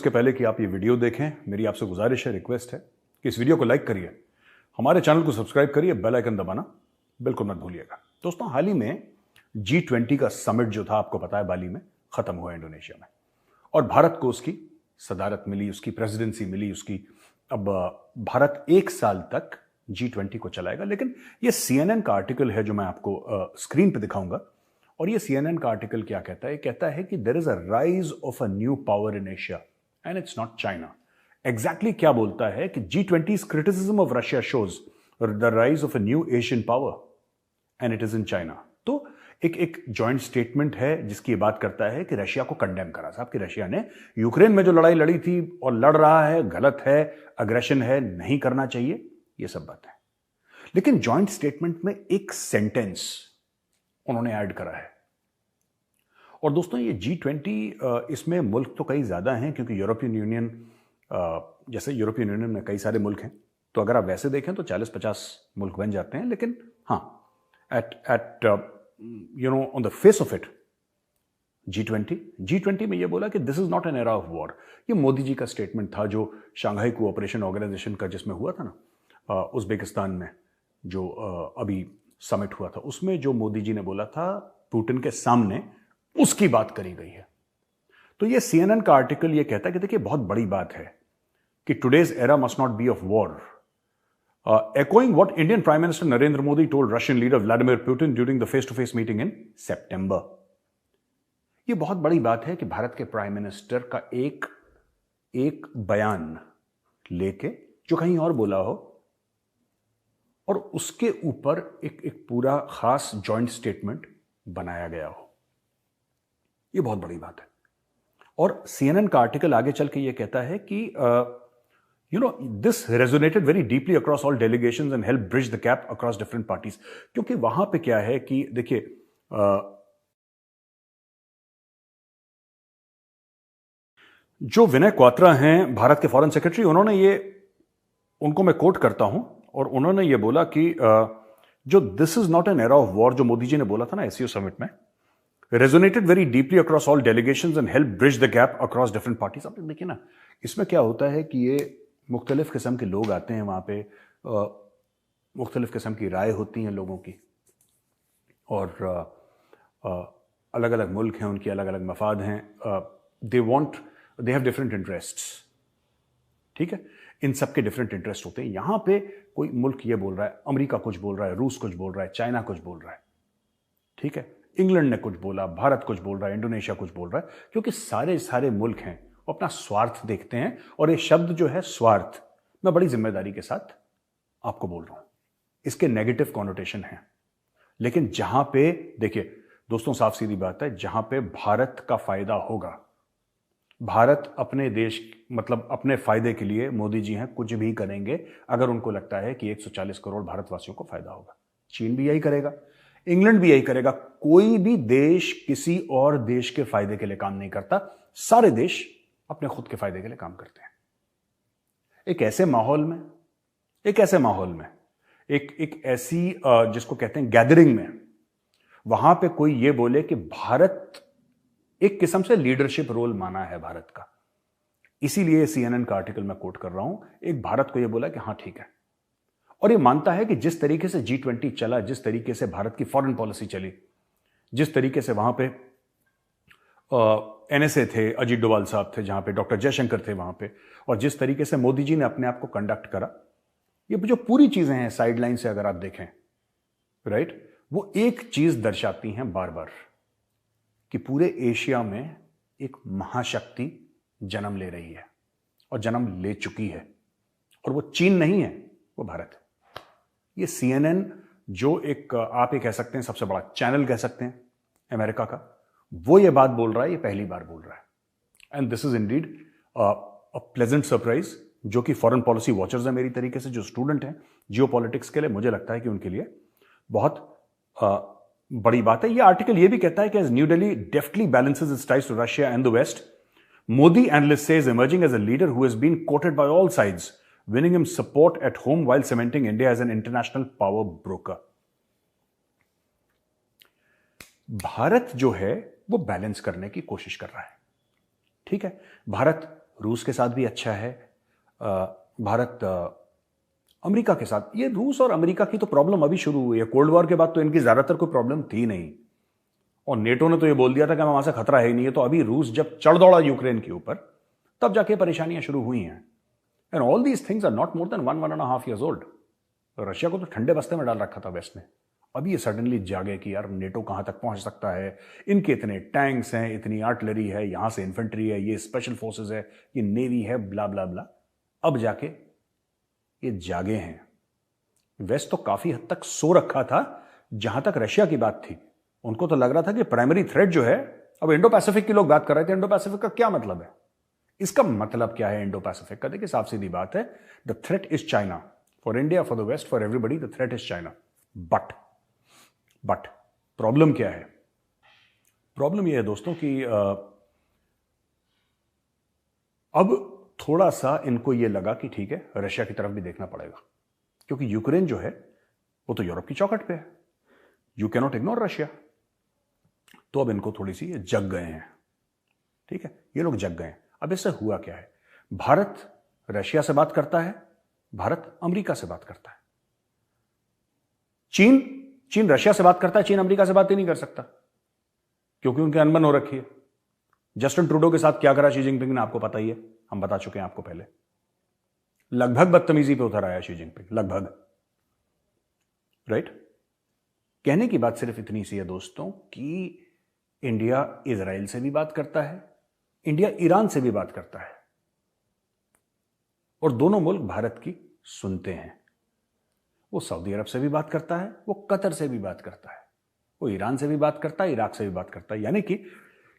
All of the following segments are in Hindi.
उसके पहले कि आप ये वीडियो देखें, मेरी आपसे गुजारिश है, रिक्वेस्ट है कि इस वीडियो को लाइक करिए, हमारे चैनल को सब्सक्राइब करिए, बेल आइकन दबाना बिल्कुल मत भूलिएगा। दोस्तों, हाल ही में G20 का समिट जो था, आपको पता है, बाली में खत्म हुआ इंडोनेशिया में, और भारत को उसकी सदारत मिली, उसकी प्रेसिडेंसी मिली, उसकी अब भारत 1 साल तक G20 को चलाएगा। लेकिन ये CNN का आर्टिकल है जो मैं आपको स्क्रीन पे दिखाऊंगा, और ये CNN का आर्टिकल क्या कहता है? कहता है कि there is a rise of a new power in Asia and it's not China. Exactly क्या बोलता है कि G20's criticism of Russia shows the rise of a new Asian power and it is in China. तो एक जॉइंट स्टेटमेंट है जिसकी बात करता है कि रशिया को कंडेम करा, साहब, कि रशिया ने यूक्रेन में जो लड़ाई लड़ी थी और लड़ रहा है, गलत है, अग्रेशन है, नहीं करना चाहिए, ये सब बात है। लेकिन जॉइंट स्टेटमेंट में एक सेंटेंस उन्होंने ऐड करा है। और दोस्तों, ये G20 इसमें मुल्क तो कई ज्यादा हैं, क्योंकि यूरोपियन यूनियन, जैसे यूरोपियन यूनियन में कई सारे मुल्क हैं, तो अगर आप वैसे देखें तो 40-50 मुल्क बन जाते हैं। लेकिन हाँ, at on the face of it, G20 में ये बोला कि this is not an era of war. ये मोदी जी का स्टेटमेंट था जो शंघाई कोऑपरेशन ऑर्गेनाइजेशन का जिसमें हुआ था ना, उज्बेकिस्तान में जो अभी समिट हुआ था, उसमें जो मोदी जी ने बोला था पुतिन के सामने, उसकी बात करी गई है। तो ये CNN का आर्टिकल ये कहता है कि देखिए, बहुत बड़ी बात है कि today's era must not be of war, echoing what Indian Prime Minister Narendra Modi told Russian leader Vladimir Putin during the face-to-face meeting in September। ये बहुत बड़ी बात है कि भारत के प्राइम मिनिस्टर का एक बयान लेके जो कहीं और बोला हो, और उसके ऊपर एक पूरा खास जॉइंट स्टेटमेंट बनाया गया हो, ये बहुत बड़ी बात है। और CNN का आर्टिकल आगे चल के ये कहता है कि this resonated very deeply across all delegations and helped bridge the gap across different parties। क्योंकि वहां पे क्या है कि देखिए, जो विनय क्वात्रा हैं भारत के फॉरेन सेक्रेटरी, उनको मैं कोट करता हूं, और उन्होंने ये बोला कि जो this is not an era of war, जो मोदी जी ने बोला था ना SCO समिट में, resonated very deeply across all delegations and helped bridge the gap across different parties। आप देखिए ना, इसमें क्या होता है कि ये मुख्तलिफ किस्म के लोग आते हैं वहाँ पे, मुख्तलिफ किस्म की राय होती हैं लोगों की, और अलग अलग मुल्क हैं, उनकी अलग अलग मफाद हैं, दे हैव डिफरेंट इंटरेस्ट्स, ठीक है, इन सब के डिफरेंट इंटरेस्ट होते हैं। यहाँ पे कोई मुल्क ये बोल रहा है, अमेरिका कुछ बोल रहा है, रूस कुछ बोल रहा है, चाइना कुछ बोल रहा है, ठीक है, इंग्लैंड ने कुछ बोला, भारत कुछ बोल रहा है, इंडोनेशिया कुछ बोल रहा है, क्योंकि सारे मुल्क हैं, वो अपना स्वार्थ देखते हैं। और ये शब्द जो है स्वार्थ, मैं बड़ी जिम्मेदारी के साथ आपको बोल रहा हूं, इसके नेगेटिव कॉनोटेशन है। लेकिन जहां पे, देखिए दोस्तों, साफ सीधी बात है, जहां पे भारत का फायदा होगा, भारत अपने देश, मतलब अपने फायदे के लिए मोदी जी हैं, कुछ भी करेंगे अगर उनको लगता है कि 140 करोड़ भारतवासियों को फायदा होगा। चीन भी यही करेगा, इंग्लैंड भी यही करेगा। कोई भी देश किसी और देश के फायदे के लिए काम नहीं करता, सारे देश अपने खुद के फायदे के लिए काम करते हैं। एक ऐसे माहौल में, एक ऐसी जिसको कहते हैं गैदरिंग में, वहां पे कोई ये बोले कि भारत एक किस्म से लीडरशिप रोल माना है भारत का, इसीलिए CNN का आर्टिकल मैं कोट कर रहा हूं। एक भारत को ये बोला कि हां ठीक है, और ये मानता है कि जिस तरीके से G20 चला, जिस तरीके से भारत की फॉरेन पॉलिसी चली, जिस तरीके से वहां पे NSA थे, अजीत डोभाल साहब थे, जहां पे डॉक्टर जयशंकर थे वहां पे, और जिस तरीके से मोदी जी ने अपने आप को कंडक्ट करा, ये जो पूरी चीजें हैं साइडलाइन से अगर आप देखें, राइट, वो एक चीज दर्शाती हैं बार बार कि पूरे एशिया में एक महाशक्ति जन्म ले रही है, और जन्म ले चुकी है, और वो चीन नहीं है, वो भारत है। ये CNN, जो एक आप ये कह सकते हैं सबसे बड़ा चैनल कह सकते हैं अमेरिका का, वो ये बात बोल रहा है, ये पहली बार बोल रहा है। And this is indeed a pleasant surprise, जो कि फॉरेन पॉलिसी वॉचर्स हैं मेरी तरीके से, जो स्टूडेंट हैं जियोपॉलिटिक्स के लिए, मुझे लगता है कि उनके लिए बहुत बड़ी बात है। ये आर्टिकल ये भी कहता है कि as New Delhi deftly balances its ties to Russia and the West, Modi analyst say is emerging as a leader who has been courted by all sides, winning him support at home while cementing India as an international power broker। Bharat जो है वो बैलेंस करने की कोशिश कर रहा है, ठीक है। भारत रूस के साथ भी अच्छा है, भारत अमेरिका के साथ। ये रूस और अमेरिका की तो प्रॉब्लम अभी शुरू हुई है, कोल्ड वॉर के बाद तो इनकी ज्यादातर कोई प्रॉब्लम थी नहीं, और नेटो ने तो ये बोल दिया था कि वहां से खतरा है ही नहीं है। तो अभी रूस जब चढ़ दौड़ा यूक्रेन के ऊपर, तब जाके परेशानियां शुरू हुई हैं। And all these things are not more than 1.5 years old। Russia को तो ठंडे बस्ते में डाल रखा था वेस्ट ने। अभी ये सडनली जागे कि यार नेटो कहां तक पहुंच सकता है, इनके इतने टैंक्स हैं, इतनी आर्टिलरी है, यहां से इन्फेंट्री है, ये स्पेशल फोर्सेस है, ये नेवी है, ब्ला ब्ला ब्ला। अब जाके ये जागे हैं। वेस्ट तो काफी हद तक सो रखा था जहां तक रशिया की बात थी। उनको तो लग रहा था कि प्राइमरी थ्रेट जो है, अब इंडो पैसिफिक के लोग बात कर रहे थे, इंडो पैसिफिक का क्या मतलब है, इसका मतलब क्या है इंडो पैसिफिक का? देखिए साफ सीधी बात है, the threat is China. For India, for the west, for everybody the threat is China. But problem क्या है? प्रॉब्लम यह है दोस्तों कि अब थोड़ा सा इनको यह लगा कि ठीक है, रशिया की तरफ भी देखना पड़ेगा, क्योंकि यूक्रेन जो है वो तो यूरोप की चौखट पे है। You can not ignore Russia. तो अब इनको थोड़ी सी ये जग गए हैं, ठीक है, ये लोग जग गए हैं। अब इससे हुआ क्या है? भारत रशिया से बात करता है, भारत अमेरिका से बात करता है। चीन रशिया से बात करता है, चीन अमेरिका से बात ही नहीं कर सकता, क्योंकि उनकी अनबन हो रखी है। जस्टिन ट्रूडो के साथ क्या करा शी जिनपिंग ने, आपको पता ही है, हम बता चुके हैं आपको पहले। लगभग बदतमीजी पे उतर आया शी जिनपिंग, लगभग, राइट। कहने की बात सिर्फ इतनी सी है दोस्तों कि इंडिया इजराइल से भी बात करता है, इंडिया ईरान से भी बात करता है, और दोनों मुल्क भारत की सुनते हैं। वो सऊदी अरब से भी बात करता है, वो कतर से भी बात करता है, वो ईरान से भी बात करता है, इराक से भी बात करता है। यानी कि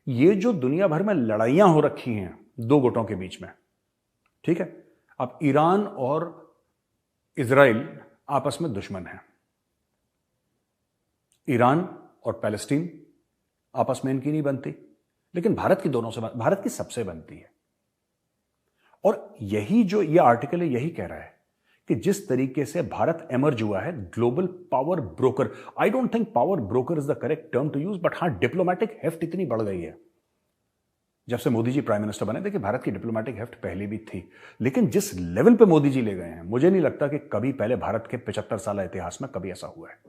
ये जो दुनिया भर में लड़ाइयां हो रखी हैं दो गुटों के बीच में, ठीक है, अब ईरान और इजराइल आपस में दुश्मन हैं। ईरान और पैलेस्टीन आपस में इनकी नहीं बनती, लेकिन भारत की दोनों से, भारत की सबसे बनती है। और यही जो ये आर्टिकल है यही कह रहा है कि जिस तरीके से भारत एमर्ज हुआ है global power broker, I don't think power broker is the correct term to use, but हां, डिप्लोमेटिक हेफ्ट इतनी बढ़ गई है जब से मोदी जी प्राइम मिनिस्टर बने। देखिए भारत की डिप्लोमेटिक हेफ्ट पहले भी थी, लेकिन जिस लेवल पे मोदी जी ले गए हैं, मुझे नहीं लगता कि कभी पहले भारत के 75 साल इतिहास में कभी ऐसा हुआ है।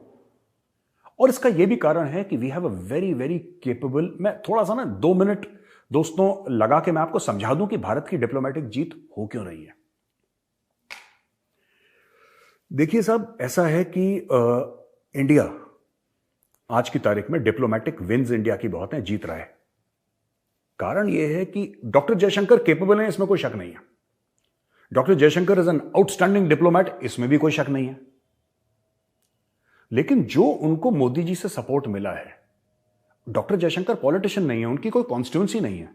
और इसका यह भी कारण है कि we have a very very capable, मैं थोड़ा सा ना 2 मिनट दोस्तों लगा के मैं आपको समझा दूं कि भारत की डिप्लोमेटिक जीत हो क्यों रही है। देखिए साहब, ऐसा है कि इंडिया आज की तारीख में डिप्लोमेटिक विन्स इंडिया की बहुत हैं, जीत रहा है। कारण यह है कि डॉक्टर जयशंकर केपेबल हैं, इसमें कोई शक नहीं है। Doctor Jaishankar is an outstanding diplomat, इसमें भी कोई शक नहीं है। लेकिन जो उनको मोदी जी से सपोर्ट मिला है, डॉक्टर जयशंकर पॉलिटिशियन नहीं है, उनकी कोई कॉन्स्टिट्यूंसी नहीं है।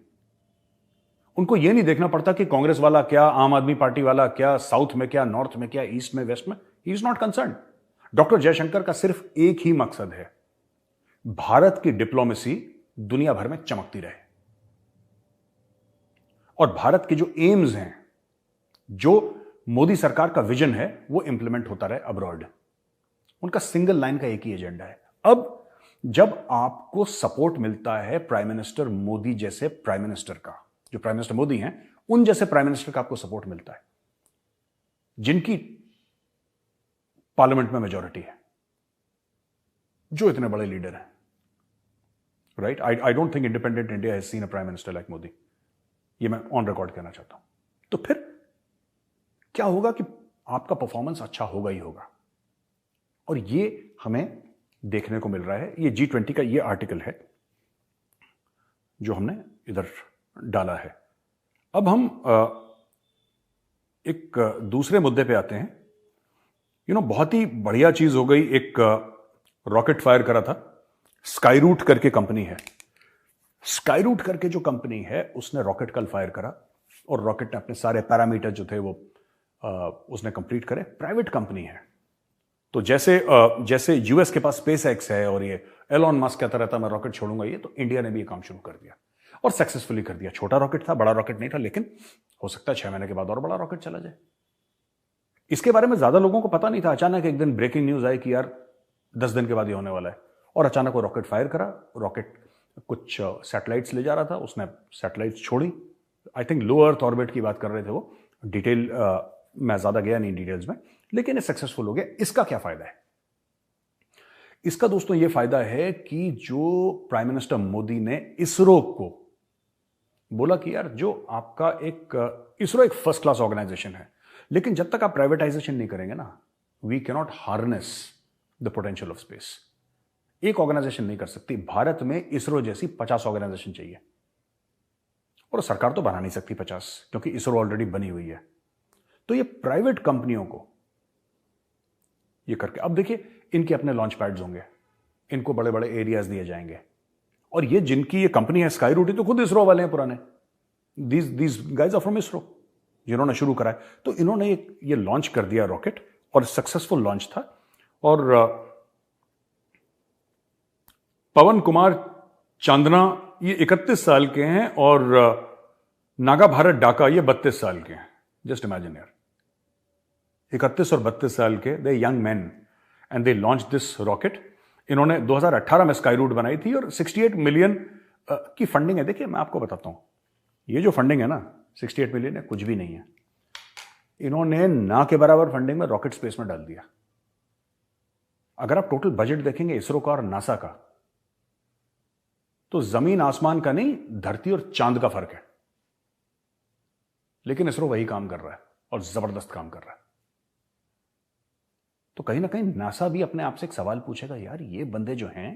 उनको यह नहीं देखना पड़ता कि कांग्रेस वाला क्या, आम आदमी पार्टी वाला क्या, साउथ में क्या, नॉर्थ में क्या, ईस्ट में, वेस्ट में, ही is not concern. Doctor Jaishankar का सिर्फ एक ही मकसद है, भारत की डिप्लोमेसी दुनिया भर में चमकती रहे, और भारत के जो एम्स हैं, जो मोदी सरकार का विजन है, वो इंप्लीमेंट होता रहे अब्रॉड। उनका सिंगल लाइन का एक ही एजेंडा है। अब जब आपको सपोर्ट मिलता है प्राइम मिनिस्टर मोदी जैसे प्राइम मिनिस्टर का, जो प्राइम मिनिस्टर मोदी हैं, उन जैसे प्राइम मिनिस्टर का आपको सपोर्ट मिलता है, जिनकी पार्लियामेंट में मेजॉरिटी है, जो इतने बड़े लीडर हैं, right. I don't think independent India has seen a prime minister like Modi, ये मैं ऑन रिकॉर्ड कहना चाहता हूं। तो फिर क्या होगा कि आपका परफॉर्मेंस अच्छा होगा ही होगा, और ये हमें देखने को मिल रहा है। ये G20 का ये आर्टिकल है जो हमने इधर डाला है। अब हम एक दूसरे मुद्दे पे आते हैं। बहुत ही बढ़िया चीज हो गई, एक रॉकेट फायर करा था, स्काईरूट करके कंपनी है। स्काईरूट करके जो कंपनी है, उसने रॉकेट कल फायर करा, और रॉकेट ने अपने सारे पैरामीटर जो थे वो उसने कंप्लीट करे। प्राइवेट कंपनी है, तो जैसे यूएस के पास स्पेस एक्स है और ये एलॉन मस्क कहता रहता मैं रॉकेट छोड़ूंगा, ये तो इंडिया ने भी ये काम शुरू कर दिया और सक्सेसफुली कर दिया। छोटा रॉकेट था, बड़ा रॉकेट नहीं था, लेकिन हो सकता है 6 महीने के बाद और बड़ा रॉकेट चला जाए। इसके बारे में ज्यादा लोगों को पता नहीं था। अचानक एक दिन ब्रेकिंग न्यूज आई कि यार 10 दिन के बाद ये होने वाला है, और अचानक वो रॉकेट फायर करा। रॉकेट कुछ सैटेलाइट्स ले जा रहा था, उसने सैटेलाइट्स छोड़ी, I think low earth orbit की बात कर रहे थे वो, डिटेल मैं ज्यादा गया नहीं डिटेल्स में, लेकिन ये सक्सेसफुल हो गया। इसका क्या फायदा है? इसका दोस्तों ये फायदा है कि जो प्राइम मिनिस्टर मोदी ने इसरो को बोला कि यार जो आपका इसरो एक फर्स्ट क्लास ऑर्गेनाइजेशन है, लेकिन जब तक आप प्राइवेटाइजेशन नहीं करेंगे ना, we cannot harness the potential of space. एक ऑर्गेनाइजेशन नहीं कर सकती। भारत में इसरो जैसी 50 ऑर्गेनाइजेशन चाहिए, और सरकार तो बना नहीं सकती 50, क्योंकि इसरो ऑलरेडी बनी हुई है। तो ये प्राइवेट कंपनियों को ये करके, अब देखिए इनके अपने लॉन्च पैड्स होंगे, इनको बड़े बड़े एरियाज दिए जाएंगे, और ये जिनकी ये कंपनी है स्काई रूट, तो खुद इसरो वाले हैं पुराने। These guys are from ISRO, जिन्होंने शुरू करा है। तो इन्होंने ये लॉन्च कर दिया रॉकेट, और सक्सेसफुल लॉन्च था। और पवन कुमार चांदना ये 31 साल के हैं, और नागा भारत डाका ये 32 साल के हैं। जस्ट इमेजिन यार, 31 और 32 साल के, they young man, and they launch this rocket. इन्होंने 2018 में स्काई रूट बनाई थी, और 68 मिलियन की फंडिंग है। देखिए मैं आपको बताता हूं, ये जो फंडिंग है ना 68 मिलियन है, कुछ भी नहीं है। इन्होंने ना के बराबर फंडिंग में रॉकेट स्पेस में डाल दिया। अगर आप टोटल बजट देखेंगे इसरो का और नासा का, तो जमीन आसमान का नहीं, धरती और चांद का फर्क है। लेकिन इसरो वही काम कर रहा है, और जबरदस्त काम कर रहा है। तो कहीं ना कहीं नासा भी अपने आप से एक सवाल पूछेगा, यार ये बंदे जो हैं,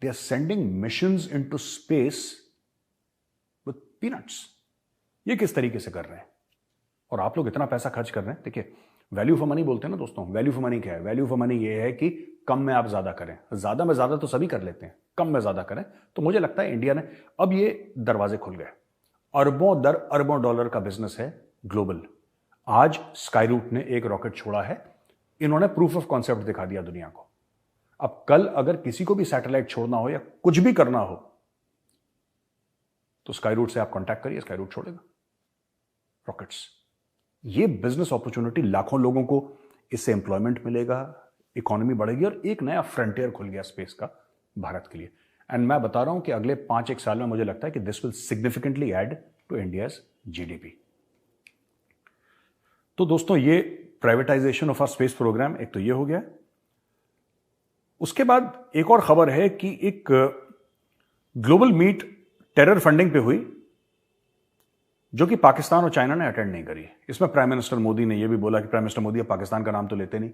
they are sending missions into space with peanuts. ये किस तरीके से कर रहे हैं? और आप लोग इतना पैसा खर्च कर रहे हैं। देखिए वैल्यू फॉर मनी बोलते हैं ना दोस्तों। वैल्यू फॉर मनी क्या है? वैल्यू फॉर मनी ये है कि कम में आप ज्यादा करें। ज्यादा में ज्यादा तो सभी कर लेते हैं, कम में ज्यादा करें। तो मुझे लगता है इंडिया ने अब ये दरवाजे खुल गए। अरबों दर अरबों डॉलर का बिजनेस है ग्लोबल। आज स्काई रूट ने एक रॉकेट छोड़ा है, इन्होंने प्रूफ ऑफ कॉन्सेप्ट दिखा दिया दुनिया को। अब कल अगर किसी को भी सैटेलाइट छोड़ना हो या कुछ भी करना हो, तो स्काई रूट से आप कांटेक्ट करिए, स्काई रूट छोड़ेगा रॉकेट्स। ये बिजनेस अपॉर्चुनिटी, लाखों लोगों को इससे एम्प्लॉयमेंट मिलेगा, इकोनॉमी बढ़ेगी, और एक नया फ्रंटियर खुल गया स्पेस का भारत के लिए। एंड मैं बता रहा हूं कि अगले 5-1 साल में मुझे लगता है कि this will significantly add to India's GDP. तो दोस्तों ये privatization of our space program, एक तो ये हो गया। उसके बाद एक और खबर है कि एक ग्लोबल मीट टेरर फंडिंग पे हुई, जो कि पाकिस्तान और चाइना ने अटेंड नहीं करी। इसमें प्राइम मिनिस्टर मोदी ने यह भी बोला कि प्राइम मिनिस्टर मोदी अब पाकिस्तान का नाम तो लेते नहीं,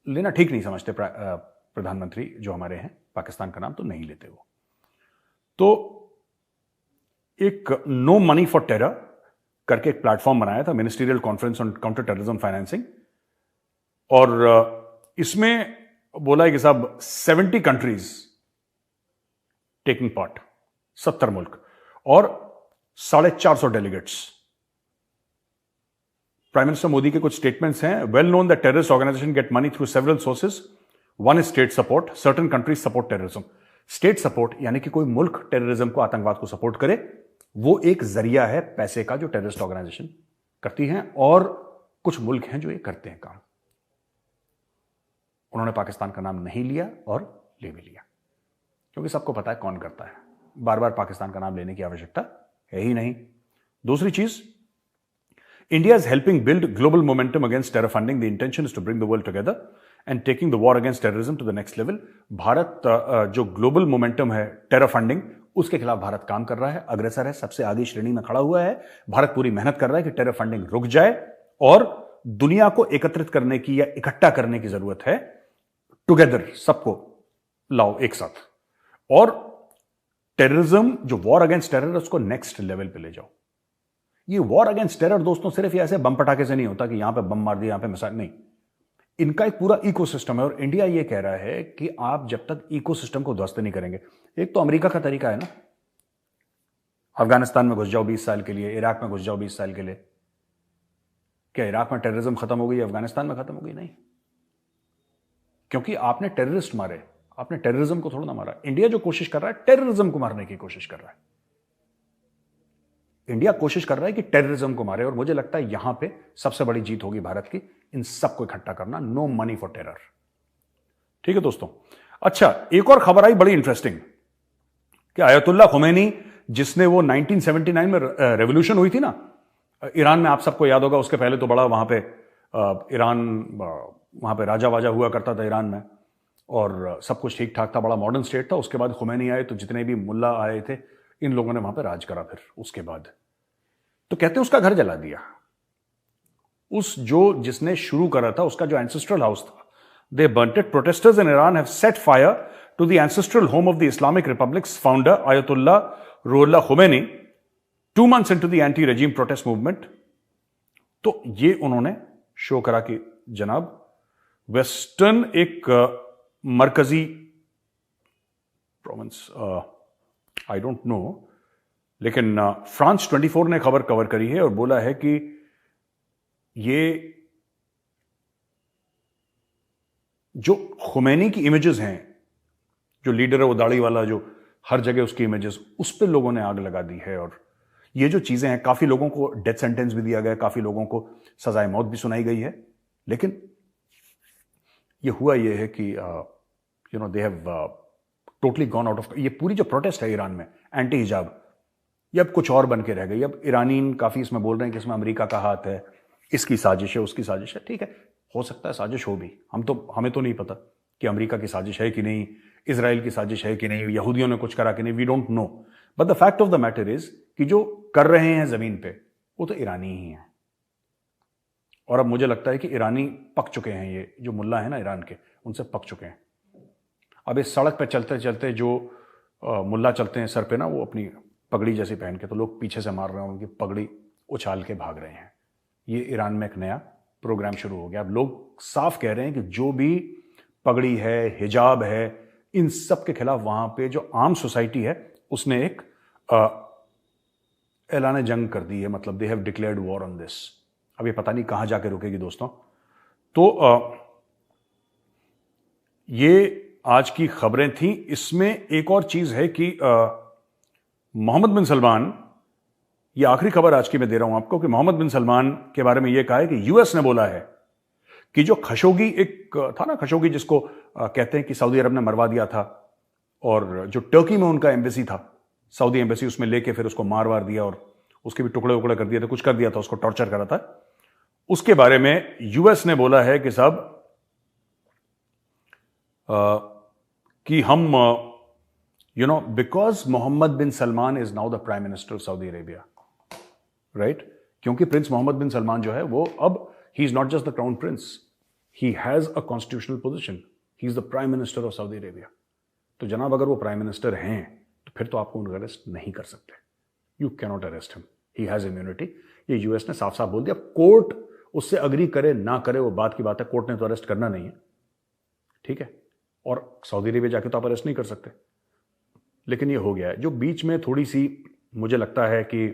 लेना ठीक नहीं समझते प्रधानमंत्री जो हमारे हैं, पाकिस्तान का नाम तो नहीं लेते वो। तो एक नो मनी फॉर टेरर करके एक प्लेटफॉर्म बनाया था, ministerial conference on counter terrorism financing, और इसमें बोला है कि साहब 70 कंट्रीज टेकिंग पार्ट, 70 मुल्क और 450 डेलीगेट्स। प्राइम मिनिस्टर मोदी के कुछ स्टेटमेंट्स हैं। Well known that terrorist organization get money through several sources, one is state support, certain countries support terrorism. State support यानी कि कोई मुल्क टेररिज्म को, आतंकवाद को सपोर्ट करे, वो एक जरिया है पैसे का जो टेररिस्ट ऑर्गेनाइजेशन करती हैं, और कुछ मुल्क हैं जो ये करते हैं काम। उन्होंने पाकिस्तान का नाम नहीं लिया और ले भी लिया, क्योंकि सबको पता है कौन करता है। बार बार पाकिस्तान का नाम लेने की आवश्यकता है ही नहीं। दूसरी चीज, India is helping build global momentum against terror funding. The intention is to bring the world together and taking the war against terrorism to the next level. Bharat जो ग्लोबल मोमेंटम है टेरर फंडिंग, उसके खिलाफ भारत काम कर रहा है, अग्रसर है, सबसे आगे श्रेणी में खड़ा हुआ है। भारत पूरी मेहनत कर रहा है कि टेरर फंडिंग रुक जाए, और दुनिया को एकत्रित करने की या इकट्ठा करने की जरूरत है। टुगेदर सबको लाओ एक साथ, और टेररिज्म जो वॉर अगेंस्ट टेरर, उसको नेक्स्ट लेवल पे ले जाओ। ये वॉर अगेंस्ट टेरर दोस्तों सिर्फ ऐसे बम पटाखे से नहीं होता कि यहां पे बम मार दिया, यहां पे मिसाइल, नहीं। इनका एक पूरा इकोसिस्टम है, और इंडिया ये कह रहा है कि आप जब तक इकोसिस्टम को ध्वस्त नहीं करेंगे, एक तो अमेरिका का तरीका है ना, अफगानिस्तान में घुस जाओ 20 साल के लिए, इराक में घुस जाओ 20 साल के लिए। क्या इराक में टेररिज्म खत्म हो गई, अफगानिस्तान में खत्म हो गई? नहीं, क्योंकि आपने टेररिस्ट मारे, आपने टेररिज्म को थोड़ा ना मारा। इंडिया जो कोशिश कर रहा है, टेररिज्म को मारने की कोशिश कर रहा है। इंडिया कोशिश कर रहा है कि टेररिज्म को मारे, और मुझे लगता है यहां पे सबसे बड़ी जीत होगी भारत की, इन सबको इकट्ठा करना। No money for terror. ठीक है दोस्तों। अच्छा, एक और खबर आई बड़ी इंटरेस्टिंग। कि आयतुल्ला खुमैनी, जिसने वो 1979 में रेवोल्यूशन हुई थी ना ईरान में, आप सबको याद होगा, उसके पहले तो बड़ा वहां पे ईरान, वहां पे राजा वाजा हुआ करता था ईरान में, और सब कुछ ठीक ठाक था, बड़ा मॉडर्न स्टेट था। उसके बाद खुमैनी आए तो जितने भी मुल्ला आए थे, इन लोगों ने वहां पे राज करा। फिर उसके बाद तो कहते हैं उसका घर जला दिया। जिसने शुरू करा था, उसका जो एंसेस्ट्रल हाउस था, they burnt it. Protesters in Iran have set fire to the ancestral home of the Islamic Republic's founder, Ayatollah Ruhollah Khomeini, 2 months into the anti-regime protest movement. तो ये उन्होंने शो करा कि जनाब वेस्टर्न एक मरकजी प्रोविंस, आई डोंट नो, लेकिन फ्रांस 24 ने खबर कवर करी है और बोला है कि ये जो खुमैनी की इमेजेस हैं, जो लीडर है वो दाढ़ी वाला, जो हर जगह उसकी इमेजेस, उस पर लोगों ने आग लगा दी है। और ये जो चीजें हैं, काफी लोगों को डेथ सेंटेंस भी दिया गया, काफी लोगों को सजाए मौत भी सुनाई गई है। लेकिन ये हुआ ये है कि they have totally gone out of. ये पूरी जो प्रोटेस्ट है ईरान में एंटी हिजाब, ये अब कुछ और बन के रह गई। अब ईरानीन काफी इसमें बोल रहे हैं कि इसमें अमेरिका का हाथ है, इसकी साजिश है, उसकी साजिश है। ठीक है, हो सकता है साजिश हो भी, हमें तो नहीं पता कि अमेरिका की साजिश है कि नहीं, इजराइल की साजिश है कि नहीं, यहूदियों ने कुछ करा कि नहीं, we don't know. But the fact of the matter is कि जो कर रहे हैं जमीन पे, वो तो ईरानी ही हैं। और अब मुझे लगता है कि ईरानी पक चुके हैं, ये जो मुल्ला है ना ईरान के, उनसे पक चुके हैं। अब इस सड़क पे चलते चलते जो मुल्ला चलते हैं सर पे ना, वो अपनी पगड़ी जैसी पहन के, तो लोग पीछे से मार रहे हैं, उनकी पगड़ी उछाल के भाग रहे हैं। ये ईरान में एक नया प्रोग्राम शुरू हो गया। अब लोग साफ कह रहे हैं कि जो भी पगड़ी है, हिजाब है, इन सब के खिलाफ वहां पे जो आम सोसाइटी है, उसने एक ऐलान जंग कर दी है। मतलब they have declared war on this. अब ये पता नहीं कहां जाके रुकेगी दोस्तों। तो ये आज की खबरें थी। इसमें एक और चीज है कि मोहम्मद बिन सलमान, ये आखिरी खबर आज की मैं दे रहा हूं आपको, कि मोहम्मद बिन सलमान के बारे में यह कहा है कि यूएस ने बोला है कि जो खशोगी एक था ना, खशोगी जिसको कहते हैं कि सऊदी अरब ने मरवा दिया था, और जो टर्की में उनका एम्बेसी था, सऊदी एम्बेसी, उसमें लेके फिर उसको मार वार दिया और उसके भी टुकड़े उकड़े कर दिए थे, कुछ कर दिया था, उसको टॉर्चर करा था। उसके बारे में यूएस ने बोला है कि साहब कि हम because Mohammed bin Salman is now the prime minister of Saudi Arabia, right? क्योंकि प्रिंस मोहम्मद बिन सलमान जो है वो अब he is not just the crown prince, he has a constitutional position, he is the prime minister of Saudi Arabia. तो जनाब अगर वो प्राइम मिनिस्टर हैं तो फिर तो आपको उनको अरेस्ट नहीं कर सकते। You cannot arrest him, he has immunity. ये यूएस ने साफ साफ बोल दिया। कोर्ट उससे अग्री करे ना करे वो बात की बात है, कोर्ट ने तो अरेस्ट करना नहीं है, ठीक है? और सऊदी अरेबिया जाके तो आप अरेस्ट नहीं कर सकते। लेकिन ये हो गया है। जो बीच में थोड़ी सी मुझे लगता है कि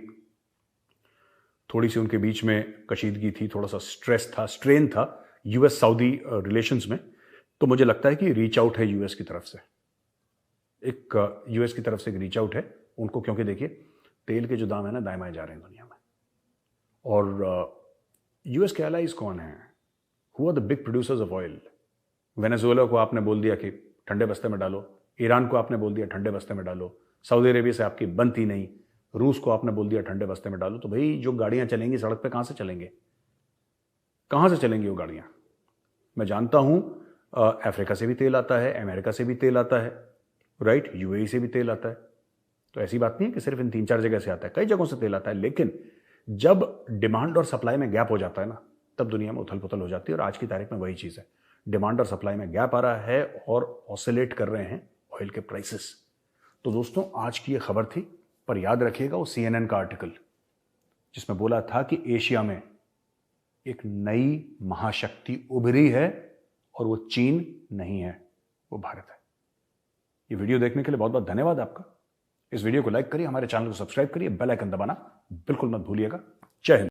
थोड़ी सी उनके बीच में कशीदगी थी, थोड़ा सा स्ट्रेस था, स्ट्रेन था यूएस सऊदी रिलेशंस में, तो मुझे लगता है कि रीच आउट है यूएस की तरफ से, एक यूएस की तरफ से एक रीच आउट है उनको। क्योंकि देखिए तेल के जो दाम है ना, दाएं बाएं जा रहे हैं दुनिया में। और यूएस के एलाइज कौन है? Who are the big producers of oil? Venezuela को आपने बोल दिया कि ठंडे बस्ते में डालो, ईरान को आपने बोल दिया ठंडे बस्ते में डालो, सऊदी अरेबिया से आपकी बनती नहीं, रूस को आपने बोल दिया ठंडे बस्ते में डालो। तो भाई जो गाड़ियां चलेंगी सड़क पे, कहां से चलेंगे? कहां से चलेंगी वो गाड़ियां? मैं जानता हूं अफ्रीका से भी तेल आता है, अमेरिका से भी तेल आता है, राइट, यूएई से भी तेल आता है। तो ऐसी बात नहीं है कि सिर्फ इन 3-4 जगह से आता है, कई जगहों से तेल आता है। लेकिन जब डिमांड और सप्लाई में गैप हो जाता है ना, तब दुनिया में उथल पुथल हो जाती है। और आज की तारीख में वही चीज है, डिमांड और सप्लाई में गैप आ रहा है और ऑसिलेट कर रहे हैं ऑयल के प्राइसेस। तो दोस्तों आज की ये खबर थी, पर याद रखिएगा वो CNN का आर्टिकल जिसमें बोला था कि एशिया में एक नई महाशक्ति उभरी है और वो चीन नहीं है, वो भारत है। ये वीडियो देखने के लिए बहुत बहुत धन्यवाद आपका। इस वीडियो को लाइक करिए, हमारे चैनल को सब्सक्राइब करिए, बेल आइकन दबाना बिल्कुल मत भूलिएगा। जय हिंद।